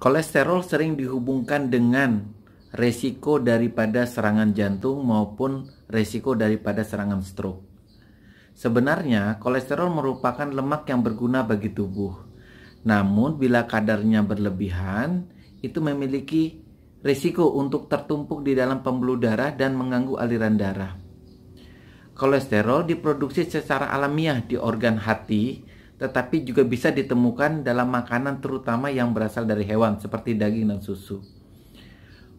Kolesterol sering dihubungkan dengan resiko daripada serangan jantung maupun resiko daripada serangan stroke. Sebenarnya, kolesterol merupakan lemak yang berguna bagi tubuh. Namun, bila kadarnya berlebihan, itu memiliki resiko untuk tertumpuk di dalam pembuluh darah dan mengganggu aliran darah. Kolesterol diproduksi secara alamiah di organ hati, tetapi juga bisa ditemukan dalam makanan terutama yang berasal dari hewan seperti daging dan susu.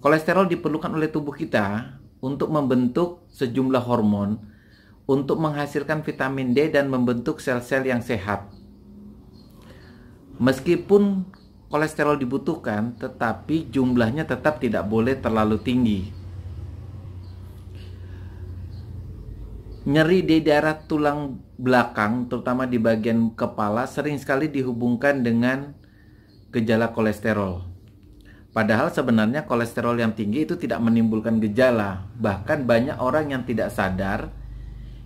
Kolesterol diperlukan oleh tubuh kita untuk membentuk sejumlah hormon, untuk menghasilkan vitamin D dan membentuk sel-sel yang sehat. Meskipun kolesterol dibutuhkan, tetapi jumlahnya tetap tidak boleh terlalu tinggi. Nyeri di daerah tulang belakang, terutama di bagian kepala, sering sekali dihubungkan dengan gejala kolesterol. Padahal sebenarnya kolesterol yang tinggi itu tidak menimbulkan gejala. Bahkan banyak orang yang tidak sadar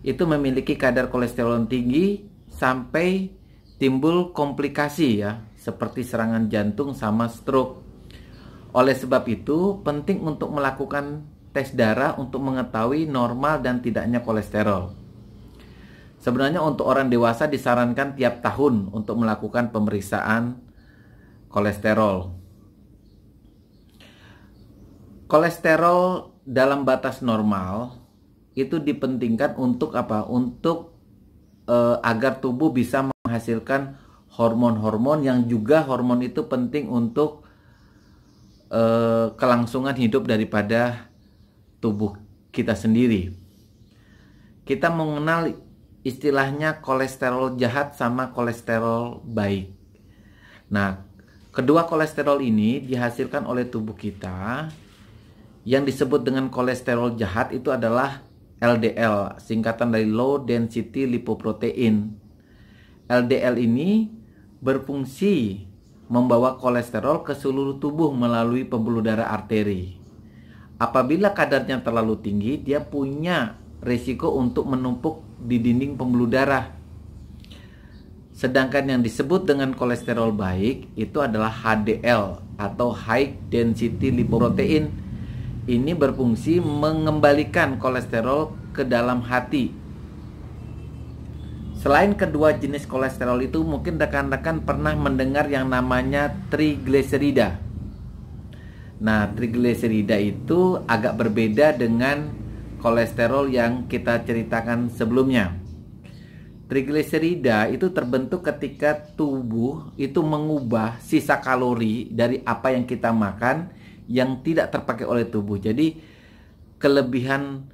itu memiliki kadar kolesterol yang tinggi sampai timbul komplikasi ya, seperti serangan jantung sama stroke. Oleh sebab itu, penting untuk melakukan tes darah untuk mengetahui normal dan tidaknya kolesterol. Sebenarnya untuk orang dewasa disarankan tiap tahun untuk melakukan pemeriksaan kolesterol. Kolesterol dalam batas normal itu dipentingkan untuk apa? Untuk agar tubuh bisa menghasilkan hormon-hormon yang juga hormon itu penting untuk kelangsungan hidup daripada tubuh kita sendiri. Kita mengenal istilahnya kolesterol jahat sama kolesterol baik. Nah, kedua kolesterol ini dihasilkan oleh tubuh kita. Yang disebut dengan kolesterol jahat itu adalah LDL, singkatan dari low density lipoprotein. LDL ini berfungsi membawa kolesterol ke seluruh tubuh melalui pembuluh darah arteri. Apabila kadarnya terlalu tinggi, dia punya risiko untuk menumpuk di dinding pembuluh darah. Sedangkan yang disebut dengan kolesterol baik itu adalah HDL atau high density lipoprotein. Ini berfungsi mengembalikan kolesterol ke dalam hati. Selain kedua jenis kolesterol itu, mungkin rekan-rekan pernah mendengar yang namanya trigliserida. Nah, trigliserida itu agak berbeda dengan kolesterol yang kita ceritakan sebelumnya. Trigliserida itu terbentuk ketika tubuh itu mengubah sisa kalori dari apa yang kita makan yang tidak terpakai oleh tubuh. Jadi kelebihan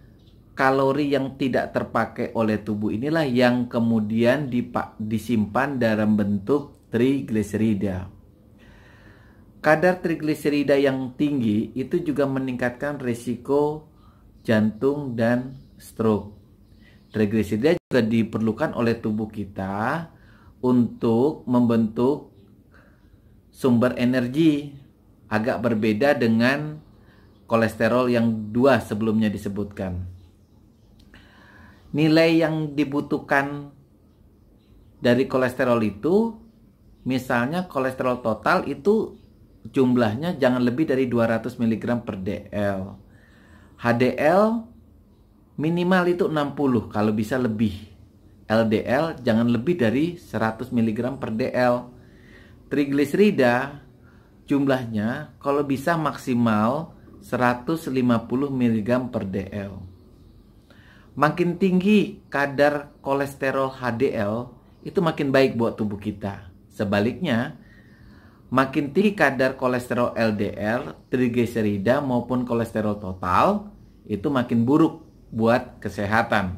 kalori yang tidak terpakai oleh tubuh inilah yang kemudian disimpan dalam bentuk trigliserida. Kadar trigliserida yang tinggi itu juga meningkatkan risiko jantung dan stroke. Trigliserida juga diperlukan oleh tubuh kita untuk membentuk sumber energi, agak berbeda dengan kolesterol yang dua sebelumnya disebutkan. Nilai yang dibutuhkan dari kolesterol itu, misalnya kolesterol total itu jumlahnya jangan lebih dari 200 mg per dl. HDL minimal itu 60, kalau bisa lebih. LDL jangan lebih dari 100 mg per dl. Trigliserida jumlahnya kalau bisa maksimal 150 mg per dl. Makin tinggi kadar kolesterol HDL itu makin baik buat tubuh kita. Sebaliknya, makin tinggi kadar kolesterol LDL, trigliserida maupun kolesterol total itu makin buruk buat kesehatan.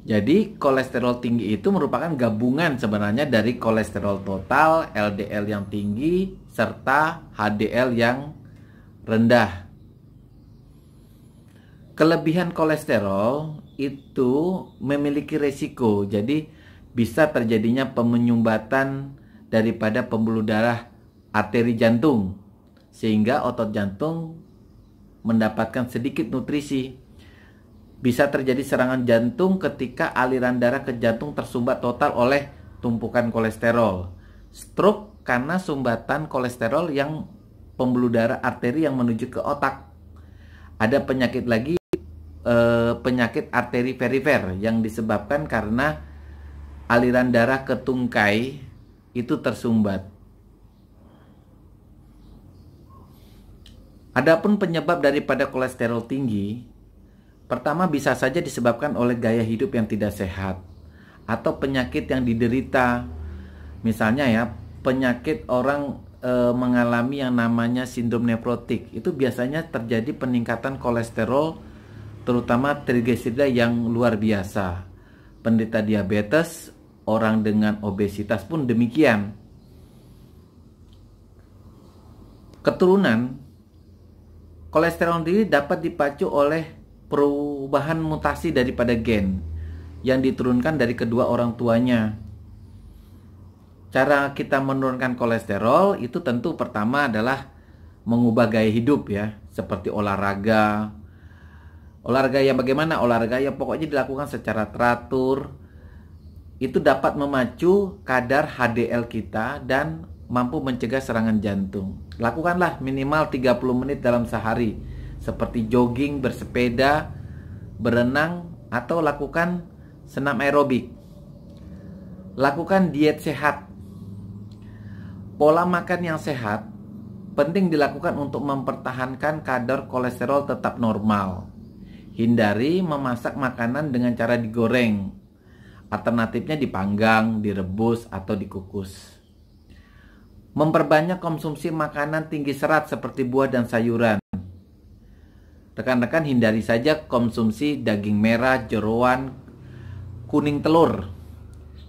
Jadi kolesterol tinggi itu merupakan gabungan sebenarnya dari kolesterol total, LDL yang tinggi, serta HDL yang rendah. Kelebihan kolesterol itu memiliki resiko, jadi bisa terjadinya penyumbatan daripada pembuluh darah arteri jantung, sehingga otot jantung mendapatkan sedikit nutrisi. Bisa terjadi serangan jantung ketika aliran darah ke jantung tersumbat total oleh tumpukan kolesterol. Stroke karena sumbatan kolesterol yang pembuluh darah arteri yang menuju ke otak. Ada penyakit lagi, penyakit arteri perifer yang disebabkan karena aliran darah ke tungkai itu tersumbat. Adapun penyebab daripada kolesterol tinggi, pertama bisa saja disebabkan oleh gaya hidup yang tidak sehat atau penyakit yang diderita. Misalnya ya, penyakit orang mengalami yang namanya sindrom nefrotik. Itu biasanya terjadi peningkatan kolesterol, terutama trigliserida yang luar biasa. Penderita diabetes, orang dengan obesitas pun demikian. Keturunan, kolesterol tinggi dapat dipacu oleh perubahan mutasi daripada gen yang diturunkan dari kedua orang tuanya. Cara kita menurunkan kolesterol itu tentu pertama adalah mengubah gaya hidup ya, seperti olahraga. Olahraga yang bagaimana? Olahraga yang pokoknya dilakukan secara teratur. Itu dapat memacu kadar HDL kita dan mampu mencegah serangan jantung. Lakukanlah minimal 30 menit dalam sehari, seperti jogging, bersepeda, berenang, atau lakukan senam aerobik. Lakukan diet sehat. Pola makan yang sehat penting dilakukan untuk mempertahankan kadar kolesterol tetap normal. Hindari memasak makanan dengan cara digoreng. Alternatifnya dipanggang, direbus, atau dikukus. Memperbanyak konsumsi makanan tinggi serat seperti buah dan sayuran. Rekan-rekan hindari saja konsumsi daging merah, jeroan, kuning telur,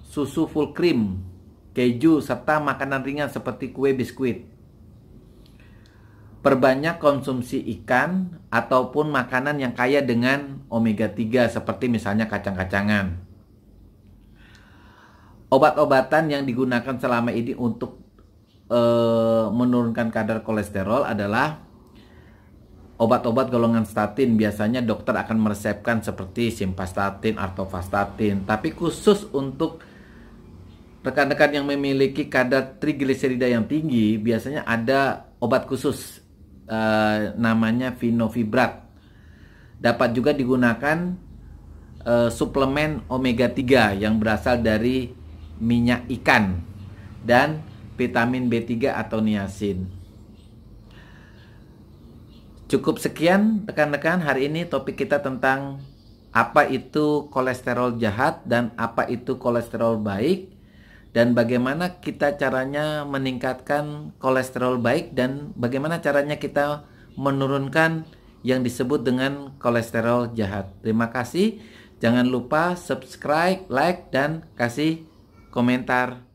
susu full cream, keju, serta makanan ringan seperti kue biskuit. Perbanyak konsumsi ikan ataupun makanan yang kaya dengan omega 3 seperti misalnya kacang-kacangan. Obat-obatan yang digunakan selama ini untuk menurunkan kadar kolesterol adalah obat-obat golongan statin. Biasanya dokter akan meresepkan seperti simvastatin, atorvastatin. Tapi khusus untuk rekan-rekan yang memiliki kadar trigliserida yang tinggi, biasanya ada obat khusus namanya Vinovibrat. Dapat juga digunakan suplemen omega 3 yang berasal dari minyak ikan dan vitamin B3 atau niacin. Cukup sekian rekan-rekan hari ini topik kita tentang apa itu kolesterol jahat dan apa itu kolesterol baik, dan bagaimana kita caranya meningkatkan kolesterol baik dan bagaimana caranya kita menurunkan yang disebut dengan kolesterol jahat. Terima kasih. Jangan lupa subscribe, like, dan kasih komentar.